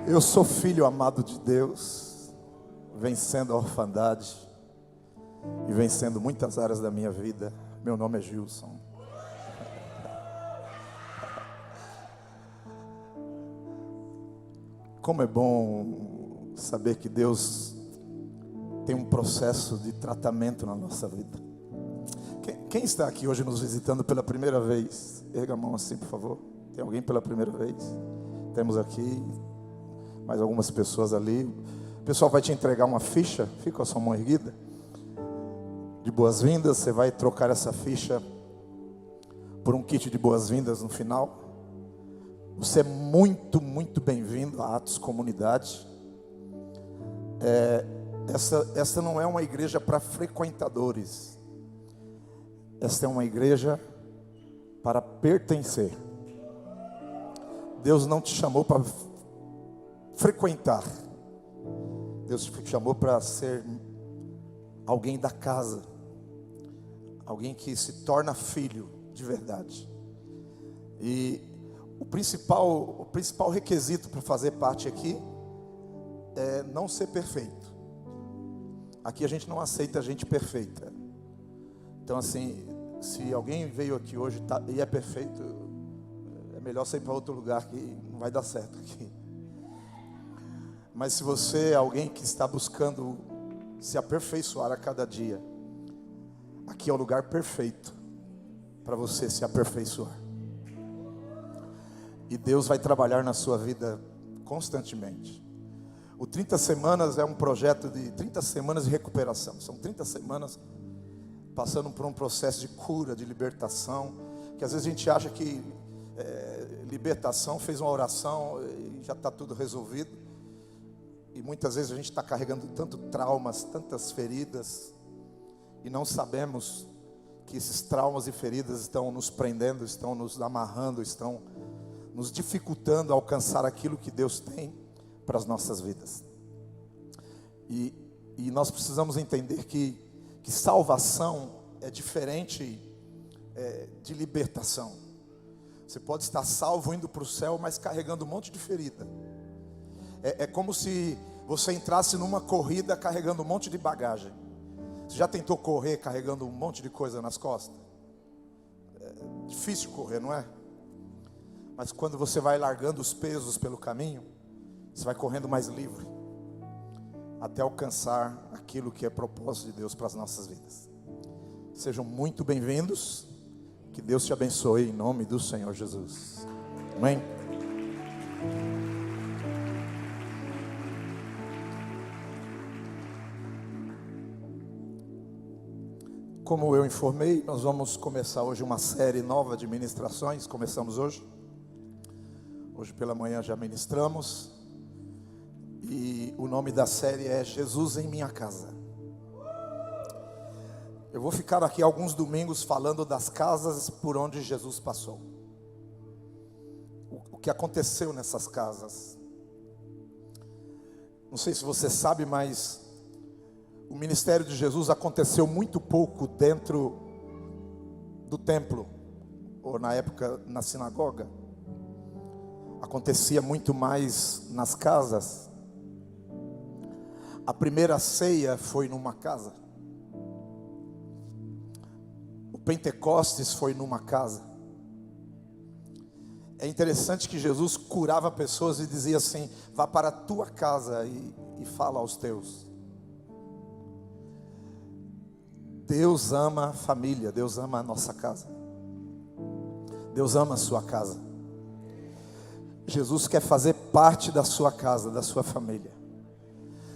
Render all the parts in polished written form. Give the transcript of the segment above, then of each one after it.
Eu sou filho amado de Deus, vencendo a orfandade e vencendo muitas áreas da minha vida. Meu nome é Gilson. Como é bom saber que Deus tem um processo de tratamento na nossa vida. Quem está aqui hoje nos visitando pela primeira vez? Erga a mão assim, por favor. Tem alguém pela primeira vez? Temos aqui mais algumas pessoas ali. O pessoal vai te entregar uma ficha. Fica com a sua mão erguida. De boas-vindas. Você vai trocar essa ficha por um kit de boas-vindas no final. Você é muito, muito bem-vindo a Atos Comunidade. Essa não é uma igreja para frequentadores. Esta é uma igreja para pertencer. Deus não te chamou para frequentar. Deus te chamou para ser alguém da casa. Alguém que se torna filho de verdade. E o principal requisito para fazer parte aqui é não ser perfeito. Aqui a gente não aceita gente perfeita. Então assim, se alguém veio aqui hoje e é perfeito, é melhor você ir para outro lugar que não vai dar certo aqui. Mas se você é alguém que está buscando se aperfeiçoar a cada dia, aqui é o lugar perfeito para você se aperfeiçoar. E Deus vai trabalhar na sua vida constantemente. O 30 semanas é um projeto de 30 semanas de recuperação. São 30 semanas passando por um processo de cura, de libertação. Que às vezes a gente acha que libertação, fez uma oração e já está tudo resolvido. E muitas vezes a gente está carregando tanto traumas, tantas feridas. E não sabemos que esses traumas e feridas estão nos prendendo, estão nos amarrando, estão nos dificultando a alcançar aquilo que Deus tem para as nossas vidas. E nós precisamos entender que salvação é diferente de libertação. Você pode estar salvo indo para o céu, mas carregando um monte de ferida. É como se você entrasse numa corrida carregando um monte de bagagem. Você já tentou correr carregando um monte de coisa nas costas? É difícil correr, não é? Mas quando você vai largando os pesos pelo caminho, você vai correndo mais livre, até alcançar aquilo que é propósito de Deus para as nossas vidas. Sejam muito bem-vindos. Que Deus te abençoe em nome do Senhor Jesus. Amém? Como eu informei, nós vamos começar hoje uma série nova de ministrações. Começamos hoje. Hoje pela manhã já ministramos. E o nome da série é Jesus em Minha Casa. Eu vou ficar aqui alguns domingos falando das casas por onde Jesus passou. O que aconteceu nessas casas. Não sei se você sabe, mas o ministério de Jesus aconteceu muito pouco dentro do templo, ou na época na sinagoga. Acontecia muito mais nas casas. A primeira ceia foi numa casa. O Pentecostes foi numa casa. É interessante que Jesus curava pessoas e dizia assim: vá para a tua casa e fala aos teus. Deus ama a família, Deus ama a nossa casa. Deus ama a sua casa. Jesus quer fazer parte da sua casa, da sua família.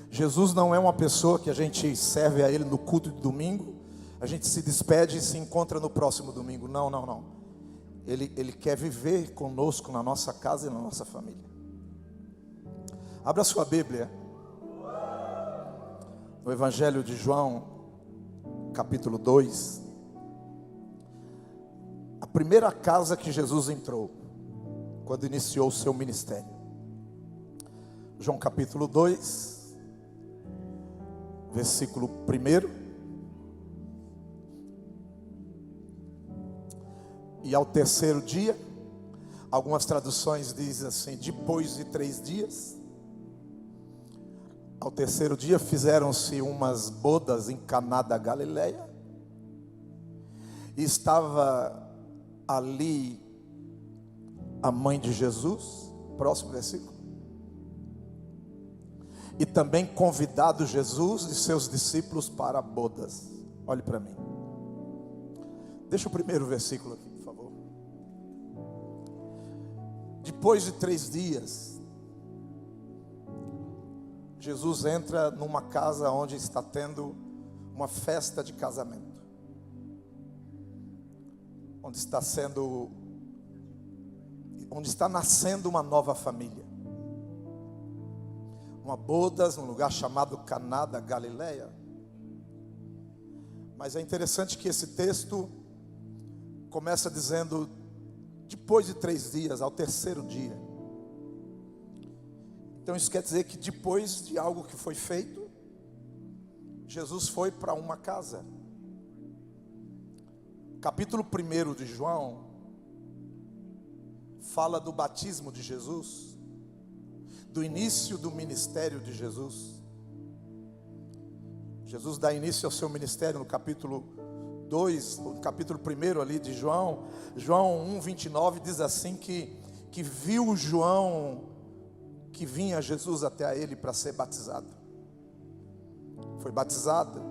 Jesus não é uma pessoa que a gente serve a Ele no culto de domingo, a gente se despede e se encontra no próximo domingo. Não, não, não. Ele quer viver conosco na nossa casa e na nossa família. Abra sua Bíblia no Evangelho de João, capítulo 2. A primeira casa que Jesus entrou quando iniciou o seu ministério. João capítulo 2, versículo 1. E ao terceiro dia, Algumas traduções dizem assim: depois de 3 dias. Ao terceiro dia fizeram-se umas bodas em Caná da Galileia. E estava ali a mãe de Jesus. Próximo versículo. E também convidado Jesus e seus discípulos para bodas. Olhe para mim. Deixa o primeiro versículo aqui, por favor. Depois de 3 dias, Jesus entra numa casa onde está tendo uma festa de casamento, onde está nascendo uma nova família. Uma bodas num lugar chamado Caná da Galileia. Mas é interessante que esse texto começa dizendo: depois de 3 dias, ao terceiro dia. Então isso quer dizer que depois de algo que foi feito, Jesus foi para uma casa. Capítulo 1 de João fala do batismo de Jesus, do início do ministério de Jesus. Jesus dá início ao seu ministério no capítulo 2, no capítulo 1 ali de João. João 1:29 diz assim que viu João que vinha Jesus até a ele para ser batizado. Foi batizado,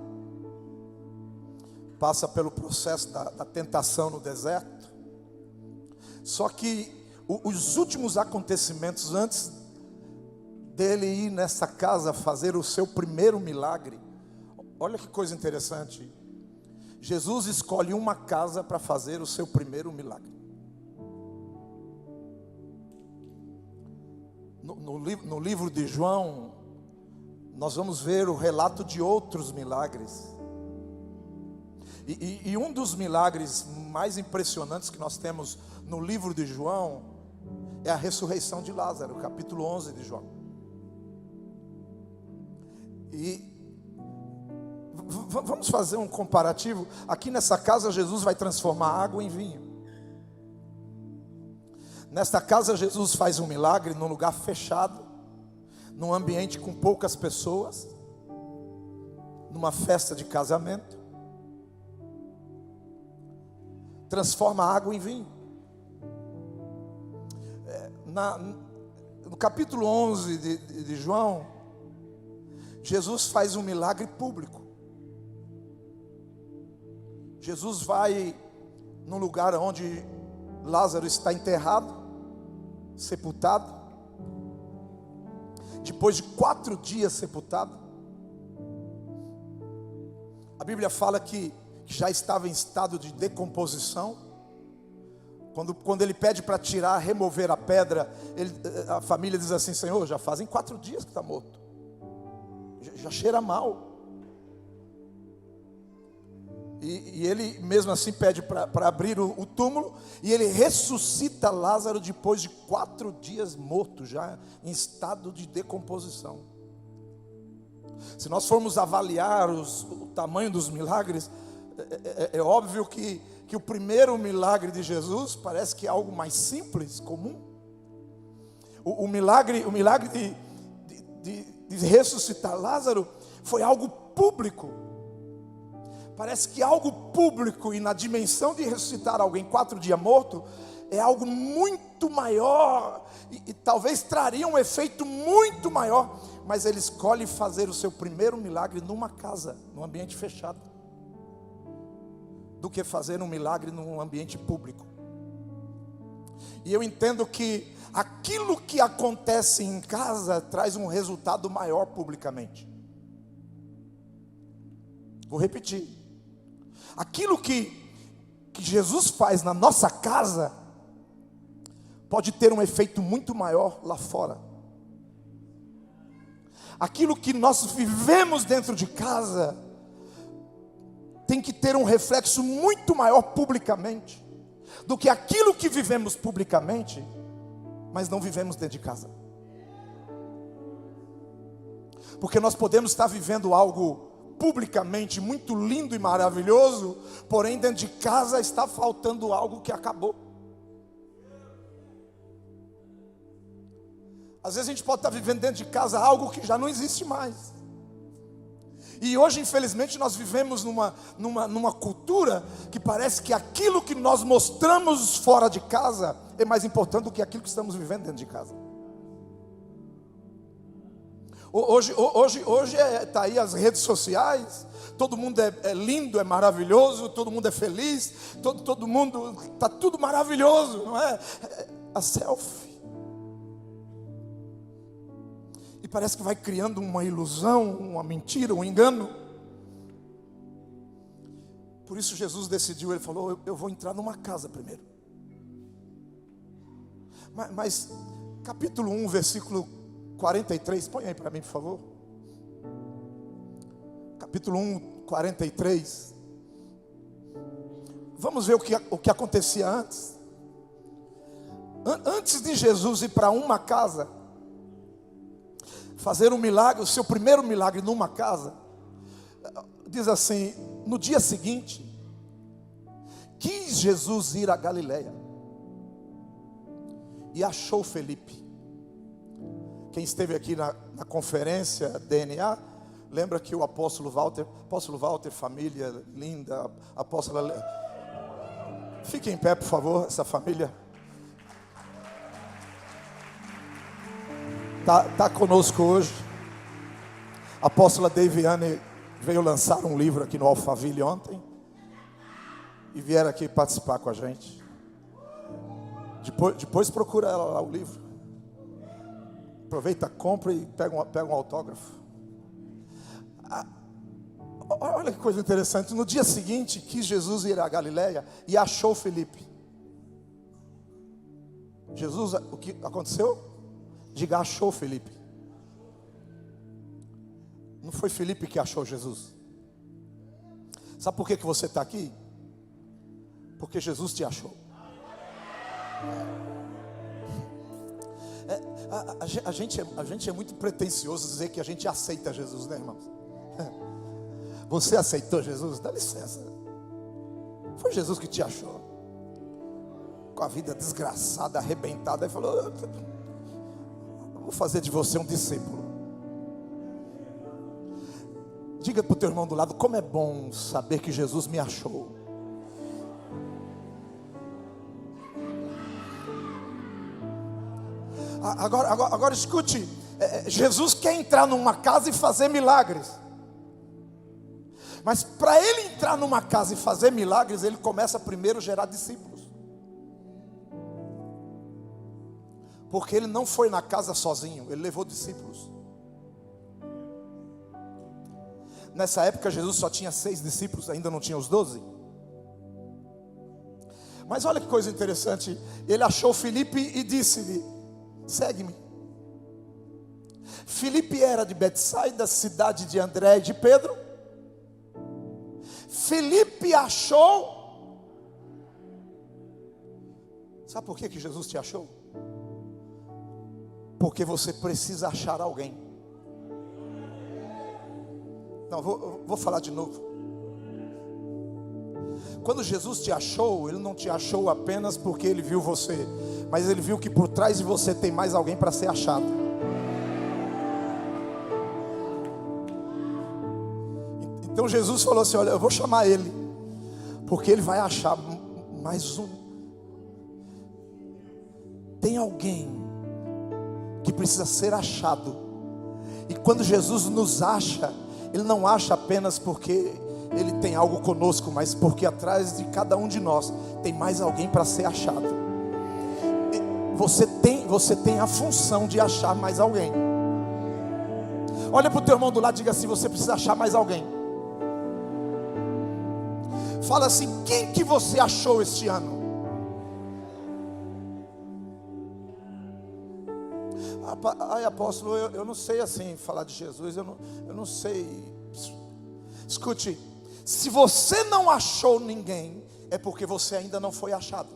passa pelo processo da tentação no deserto. Só que os últimos acontecimentos antes dele ir nessa casa fazer o seu primeiro milagre, olha que coisa interessante. Jesus escolhe uma casa para fazer o seu primeiro milagre. No livro de João, nós vamos ver o relato de outros milagres. E um dos milagres mais impressionantes que nós temos no livro de João é a ressurreição de Lázaro, capítulo 11 de João. E vamos fazer um comparativo. Aqui nessa casa Jesus vai transformar água em vinho. Nesta casa Jesus faz um milagre num lugar fechado, num ambiente com poucas pessoas, numa festa de casamento. Transforma água em vinho. No capítulo 11 de João, Jesus faz um milagre público. Jesus vai num lugar onde Lázaro está enterrado, sepultado. Depois de 4 dias sepultado, a Bíblia fala que já estava em estado de decomposição. Quando ele pede para tirar, remover a pedra, a família diz assim: Senhor, já fazem 4 dias que está morto, já cheira mal. E ele mesmo assim pede para abrir o túmulo, e ele ressuscita Lázaro depois de 4 dias morto, já em estado de decomposição. Se nós formos avaliar o tamanho dos milagres, é óbvio que o primeiro milagre de Jesus parece que é algo mais simples, comum. O milagre de ressuscitar Lázaro foi algo público. Parece que algo público, e na dimensão de ressuscitar alguém 4 dias morto, é algo muito maior, e talvez traria um efeito muito maior. Mas ele escolhe fazer o seu primeiro milagre numa casa, num ambiente fechado, do que fazer um milagre num ambiente público. E eu entendo que aquilo que acontece em casa traz um resultado maior publicamente. Vou repetir. Aquilo que Jesus faz na nossa casa pode ter um efeito muito maior lá fora. Aquilo que nós vivemos dentro de casa tem que ter um reflexo muito maior publicamente do que aquilo que vivemos publicamente, mas não vivemos dentro de casa. Porque nós podemos estar vivendo algo publicamente muito lindo e maravilhoso, porém dentro de casa está faltando algo que acabou. Às vezes a gente pode estar vivendo dentro de casa algo que já não existe mais. E hoje, infelizmente, nós vivemos numa cultura que parece que aquilo que nós mostramos fora de casa é mais importante do que aquilo que estamos vivendo dentro de casa. Hoje tá aí as redes sociais, todo mundo é lindo, é maravilhoso, todo mundo é feliz, todo mundo, tá tudo maravilhoso, não é? A selfie. E parece que vai criando uma ilusão, uma mentira, um engano. Por isso Jesus decidiu, ele falou, eu vou entrar numa casa primeiro. Mas capítulo 1, versículo 43, põe aí para mim, por favor. Capítulo 1, 43. Vamos ver o que acontecia antes. Antes de Jesus ir para uma casa, fazer um milagre, o seu primeiro milagre numa casa, diz assim: no dia seguinte, quis Jesus ir a Galileia e achou Felipe. Quem esteve aqui na conferência DNA, lembra que o apóstolo Walter, família linda, apóstola, fique em pé, por favor, essa família tá conosco hoje. A apóstola Daviane veio lançar um livro aqui no Alphaville ontem e vieram aqui participar com a gente. Depois procura ela lá, o livro. Aproveita, compra e pega um autógrafo. Olha que coisa interessante. No dia seguinte, quis Jesus ir a Galileia e achou Felipe. Jesus, o que aconteceu? Diga, achou Felipe. Não foi Felipe que achou Jesus. Sabe por que você está aqui? Porque Jesus te achou. A gente é muito pretensioso dizer que a gente aceita Jesus, né, irmãos? Você aceitou Jesus? Dá licença. Foi Jesus que te achou, com a vida desgraçada, arrebentada, e falou: vou fazer de você um discípulo. Diga para o teu irmão do lado: como é bom saber que Jesus me achou. Agora escute, Jesus quer entrar numa casa e fazer milagres. Mas para ele entrar numa casa e fazer milagres, ele começa primeiro a gerar discípulos. Porque ele não foi na casa sozinho, ele levou discípulos. Nessa época Jesus só tinha 6 discípulos, ainda não tinha os 12. Mas olha que coisa interessante, ele achou Felipe e disse-lhe: segue-me. Felipe era de Betsaida, cidade de André e de Pedro. Felipe achou. Sabe por que Jesus te achou? Porque você precisa achar alguém. Não, vou falar de novo. Quando Jesus te achou, Ele não te achou apenas porque Ele viu você, mas Ele viu que por trás de você tem mais alguém para ser achado. Então Jesus falou assim: olha, eu vou chamar ele, porque ele vai achar mais um. Tem alguém que precisa ser achado. E quando Jesus nos acha, Ele não acha apenas porque Ele tem algo conosco, mas porque atrás de cada um de nós tem mais alguém para ser achado. Você tem a função de achar mais alguém. Olha para o teu irmão do lado e diga assim: você precisa achar mais alguém. Fala assim: quem que você achou este ano? Ai, apóstolo, eu não sei assim falar de Jesus, eu não sei. Escute, se você não achou ninguém, é porque você ainda não foi achado.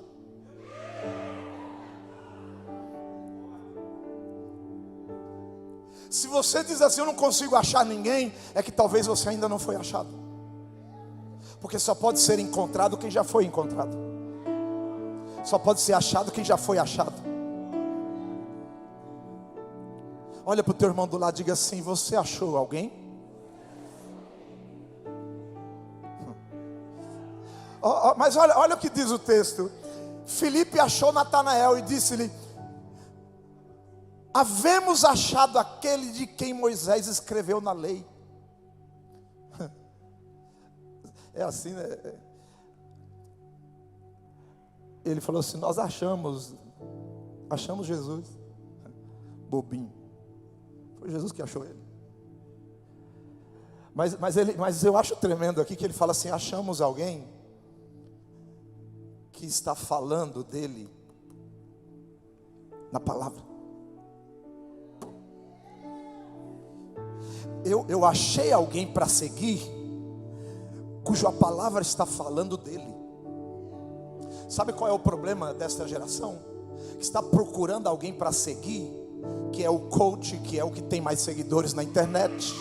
Se você diz assim: eu não consigo achar ninguém, é que talvez você ainda não foi achado. Porque só pode ser encontrado quem já foi encontrado. Só pode ser achado quem já foi achado. Olha para o teu irmão do lado e diga assim: você achou alguém? Mas olha o que diz o texto. Filipe achou Natanael e disse-lhe: havemos achado aquele de quem Moisés escreveu na lei. É assim, né? Ele falou assim: nós achamos Jesus. Bobinho. Foi Jesus que achou ele. Mas eu acho tremendo aqui que ele fala assim: achamos alguém que está falando dele na palavra. Eu achei alguém para seguir, cuja palavra está falando dele. Sabe qual é o problema desta geração? Que está procurando alguém para seguir, que é o coach, que é o que tem mais seguidores na internet,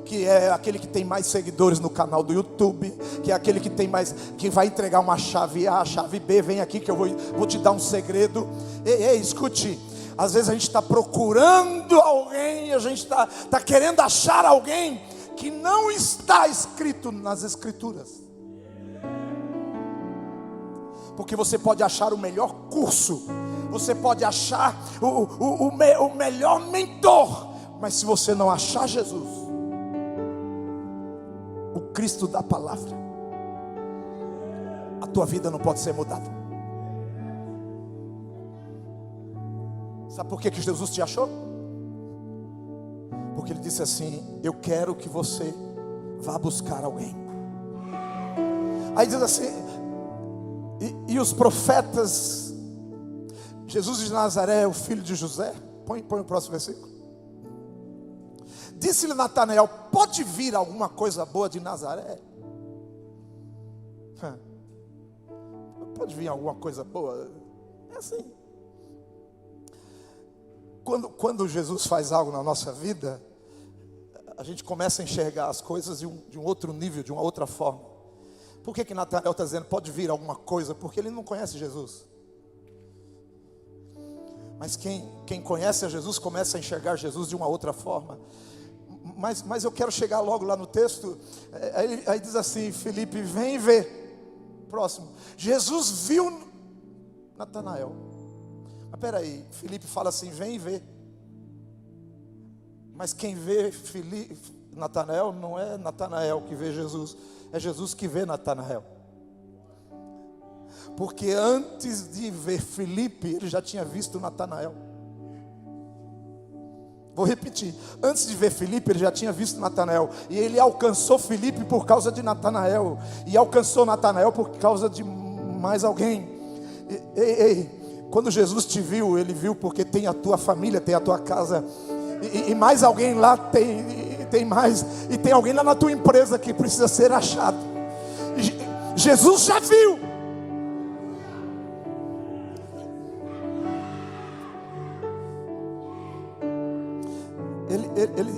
que é aquele que tem mais seguidores no canal do YouTube, que é aquele que tem mais, que vai entregar uma chave A, chave B, vem aqui que eu vou te dar um segredo. Ei, escute, às vezes a gente está procurando alguém, a gente está querendo achar alguém que não está escrito nas Escrituras. Porque você pode achar o melhor curso, você pode achar o melhor mentor, mas se você não achar Jesus, o Cristo da palavra, a tua vida não pode ser mudada. Sabe por que Jesus te achou? Porque ele disse assim: eu quero que você vá buscar alguém. Aí diz assim: e os profetas, Jesus de Nazaré, o filho de José. Põe o próximo versículo. Disse-lhe Natanael: pode vir alguma coisa boa de Nazaré? Pode vir alguma coisa boa? É assim. Quando Jesus faz algo na nossa vida, a gente começa a enxergar as coisas de um outro nível, de uma outra forma. Por que Natanael está dizendo pode vir alguma coisa? Porque ele não conhece Jesus. Mas quem conhece a Jesus começa a enxergar Jesus de uma outra forma. Mas eu quero chegar logo lá no texto. Aí diz assim: Filipe, vem ver. Próximo. Jesus viu Natanael. Mas peraí, Filipe fala assim: vem ver. Mas quem vê Natanael não é Natanael que vê Jesus, é Jesus que vê Natanael. Porque antes de ver Filipe, ele já tinha visto Natanael. Vou repetir: antes de ver Filipe, ele já tinha visto Natanael. E ele alcançou Filipe por causa de Natanael. E alcançou Natanael por causa de mais alguém. Quando Jesus te viu, ele viu porque tem a tua família, tem a tua casa. E mais alguém lá tem mais. E tem alguém lá na tua empresa que precisa ser achado. Jesus já viu.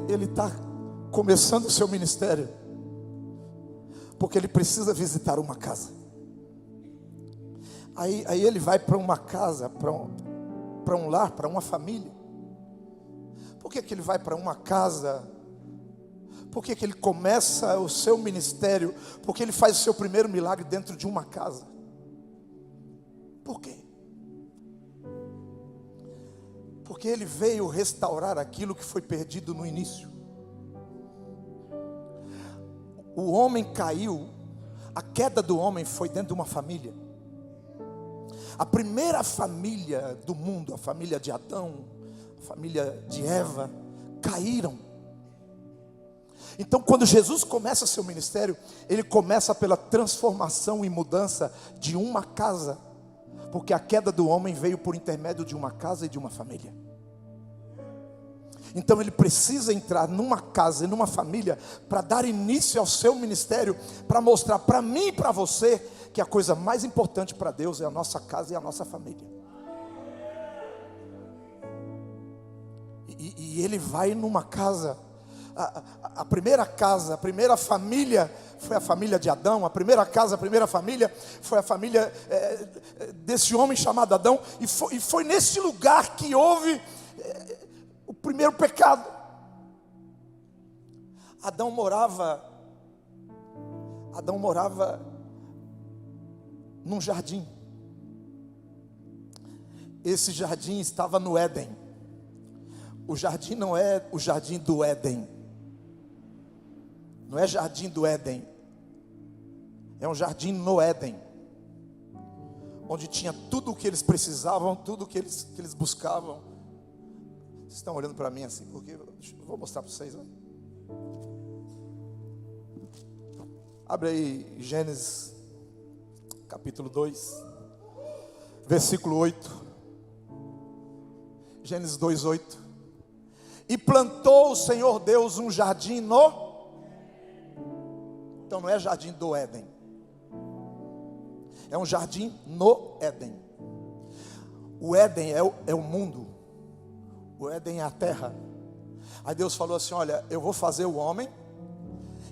Ele está começando o seu ministério porque ele precisa visitar uma casa. Aí ele vai para uma casa, para um lar, para uma família. Por que ele vai para uma casa? Por que ele começa o seu ministério? Porque ele faz o seu primeiro milagre dentro de uma casa. Por quê? Porque ele veio restaurar aquilo que foi perdido no início. O homem caiu, a queda do homem foi dentro de uma família. A primeira família do mundo, a família de Adão, a família de Eva, caíram. Então quando Jesus começa seu ministério, ele começa pela transformação e mudança de uma casa. Porque a queda do homem veio por intermédio de uma casa e de uma família. Então ele precisa entrar numa casa e numa família para dar início ao seu ministério, para mostrar para mim e para você que a coisa mais importante para Deus é a nossa casa e a nossa família. E ele vai numa casa. A primeira casa, a primeira família foi a família de Adão. A primeira casa, a primeira família foi a família desse homem chamado Adão. E foi nesse lugar que houve primeiro pecado. Adão morava num jardim. Esse jardim estava no Éden. O jardim não é o jardim do Éden. Não é jardim do Éden. É um jardim no Éden, onde tinha tudo o que eles precisavam, tudo o que eles buscavam. Vocês estão olhando para mim assim, porque eu vou mostrar para vocês, né? Abre aí Gênesis capítulo 2, versículo 8. Gênesis 2, 8. E plantou o Senhor Deus um jardim no... Então não é jardim do Éden, é um jardim no Éden. O Éden é o mundo. O Éden é a terra. Aí Deus falou assim: olha, eu vou fazer o homem.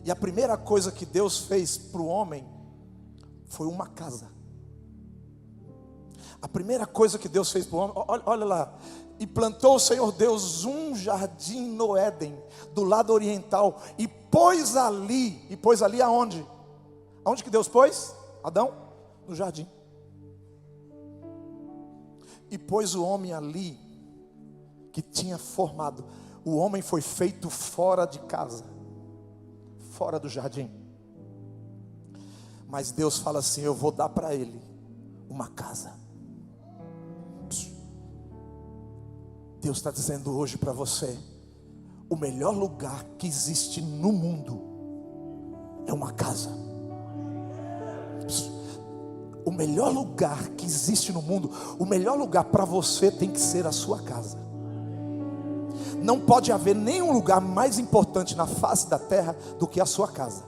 E a primeira coisa que Deus fez para o homem foi uma casa. A primeira coisa que Deus fez para o homem, olha lá. E plantou o Senhor Deus um jardim no Éden, do lado oriental, e pôs ali aonde? Aonde que Deus pôs? Adão? No jardim. E pôs o homem ali, que tinha formado. O homem foi feito fora de casa, fora do jardim. Mas Deus fala assim: eu vou dar para ele uma casa. Deus está dizendo hoje para você: o melhor lugar que existe no mundo é uma casa. O melhor lugar que existe no mundo, o melhor lugar para você tem que ser a sua casa. Não pode haver nenhum lugar mais importante na face da terra do que a sua casa.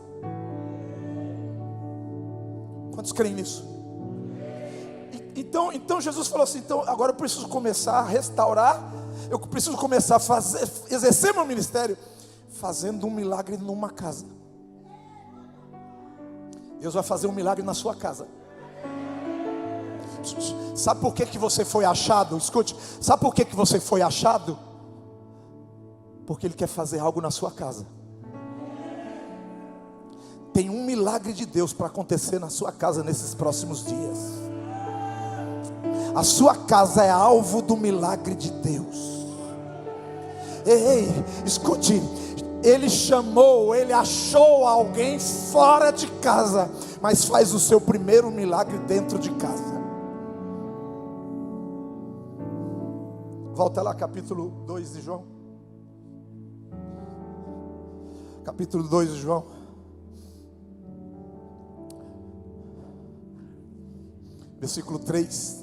Quantos creem nisso? Então Jesus falou assim: então agora eu preciso começar a restaurar. Eu preciso começar a exercer meu ministério fazendo um milagre numa casa. Deus vai fazer um milagre na sua casa. Sabe por que você foi achado? Escute, sabe por que você foi achado? Porque Ele quer fazer algo na sua casa. Tem um milagre de Deus para acontecer na sua casa nesses próximos dias. A sua casa é alvo do milagre de Deus. Ei, escute, Ele achou alguém fora de casa, mas faz o seu primeiro milagre dentro de casa. Volta lá, capítulo 2 de João. Capítulo 2 de João. Versículo 3.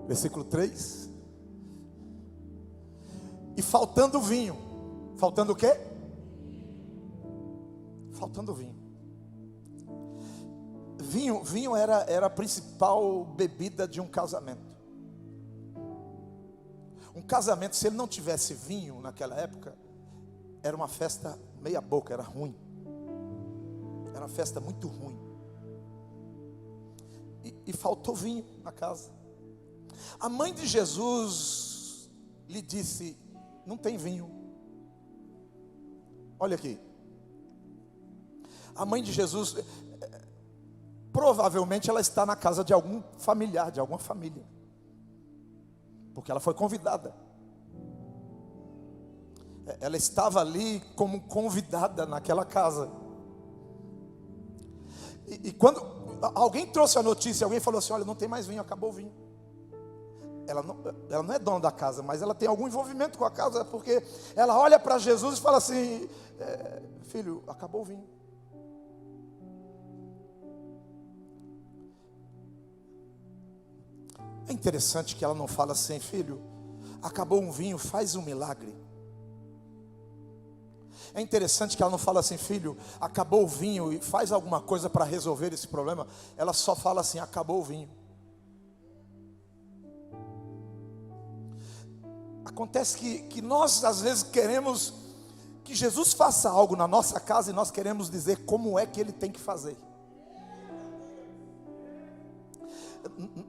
Versículo 3. E faltando vinho. Faltando o quê? Faltando vinho. Vinho era a principal bebida de um casamento. Um casamento, se ele não tivesse vinho naquela época, era uma festa meia boca, era ruim. Era uma festa muito ruim. E faltou vinho na casa. A mãe de Jesus lhe disse: não tem vinho. Olha aqui. A mãe de Jesus, provavelmente ela está na casa de algum familiar, de alguma família, porque ela foi convidada. Ela estava ali como convidada naquela casa. E quando alguém trouxe a notícia, alguém falou assim: olha, não tem mais vinho, acabou o vinho. Ela não é dona da casa, mas ela tem algum envolvimento com a casa, porque ela olha para Jesus e fala assim: filho, acabou o vinho. É interessante que ela não fala assim: filho, acabou um vinho, faz um milagre. É interessante que ela não fala assim: filho, acabou o vinho e faz alguma coisa para resolver esse problema. Ela só fala assim: acabou o vinho. Acontece que nós às vezes queremos que Jesus faça algo na nossa casa e nós queremos dizer como é que Ele tem que fazer.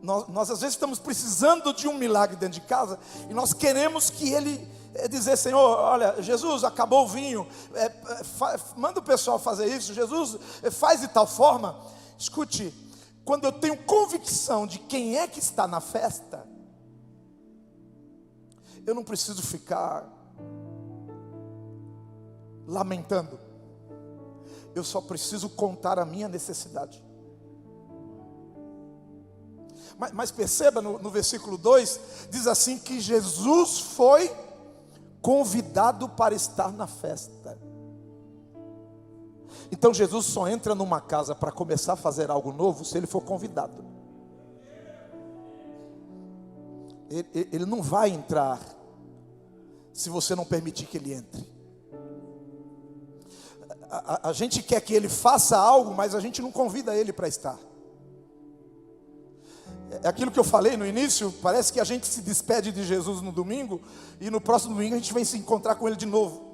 nós às vezes estamos precisando de um milagre dentro de casa, e nós queremos que Ele dizer: Senhor, olha, Jesus, acabou o vinho, manda o pessoal fazer isso, Jesus, faz de tal forma. Escute, quando eu tenho convicção de quem é que está na festa, eu não preciso ficar lamentando, eu só preciso contar a minha necessidade. Mas perceba no versículo 2, diz assim que Jesus foi convidado para estar na festa. Então Jesus só entra numa casa para começar a fazer algo novo se ele for convidado. Ele não vai entrar se você não permitir que ele entre. A gente quer que ele faça algo, mas a gente não convida ele para estar. É aquilo que eu falei no início, parece que a gente se despede de Jesus no domingo, e no próximo domingo a gente vem se encontrar com ele de novo.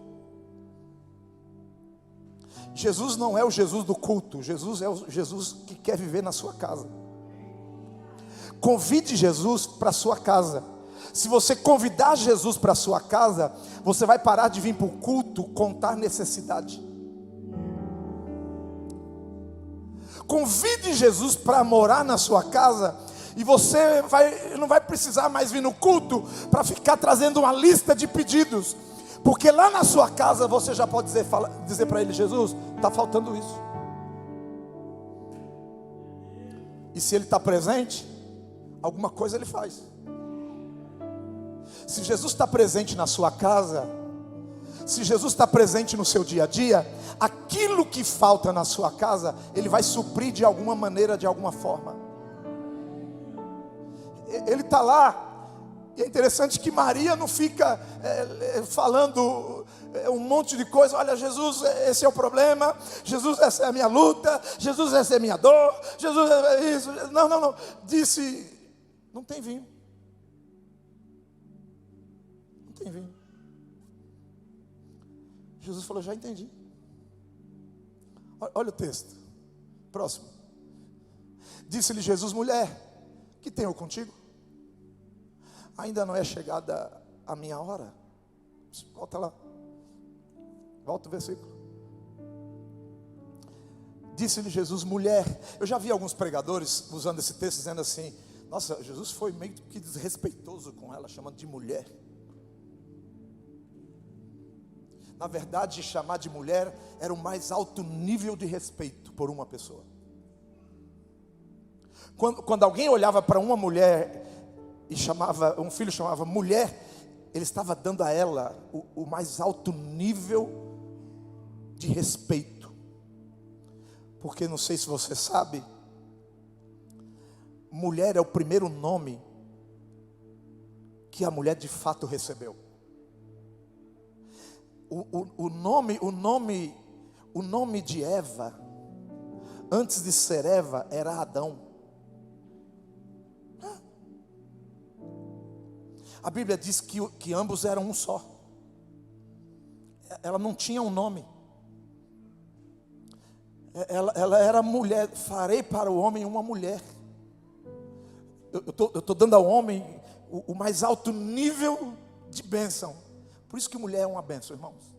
Jesus não é o Jesus do culto, Jesus é o Jesus que quer viver na sua casa. Convide Jesus para a sua casa. Se você convidar Jesus para a sua casa, você vai parar de vir para o culto contar necessidade. Convide Jesus para morar na sua casa, e você não vai precisar mais vir no culto para ficar trazendo uma lista de pedidos, porque lá na sua casa você já pode dizer para ele: Jesus, está faltando isso. E se ele está presente, alguma coisa ele faz. Se Jesus está presente na sua casa, se Jesus está presente no seu dia a dia, aquilo que falta na sua casa, Ele vai suprir de alguma maneira, de alguma forma. Ele está lá. E é interessante que Maria não fica falando um monte de coisa. Olha, Jesus, esse é o problema. Jesus, essa é a minha luta. Jesus, essa é a minha dor. Jesus, é isso. Não. Disse: não tem vinho. Não tem vinho. Jesus falou: já entendi. Olha o texto. Próximo. Disse-lhe Jesus: mulher, que tenho contigo? Ainda não é chegada a minha hora? Volta lá. Volta o versículo. Disse-lhe Jesus: mulher. Eu já vi alguns pregadores usando esse texto, dizendo assim: nossa, Jesus foi meio que desrespeitoso com ela, chamando de mulher. Na verdade, chamar de mulher era o mais alto nível de respeito por uma pessoa. Quando alguém olhava para uma mulher e um filho chamava mulher, ele estava dando a ela o mais alto nível de respeito. Porque não sei se você sabe, mulher é o primeiro nome que a mulher de fato recebeu. O nome de Eva, antes de ser Eva, era Adão. A Bíblia diz que ambos eram um só. Ela não tinha um nome. Ela era mulher. Farei para o homem uma mulher. Eu estou dando ao homem o mais alto nível de bênção. Por isso que mulher é uma bênção, irmãos.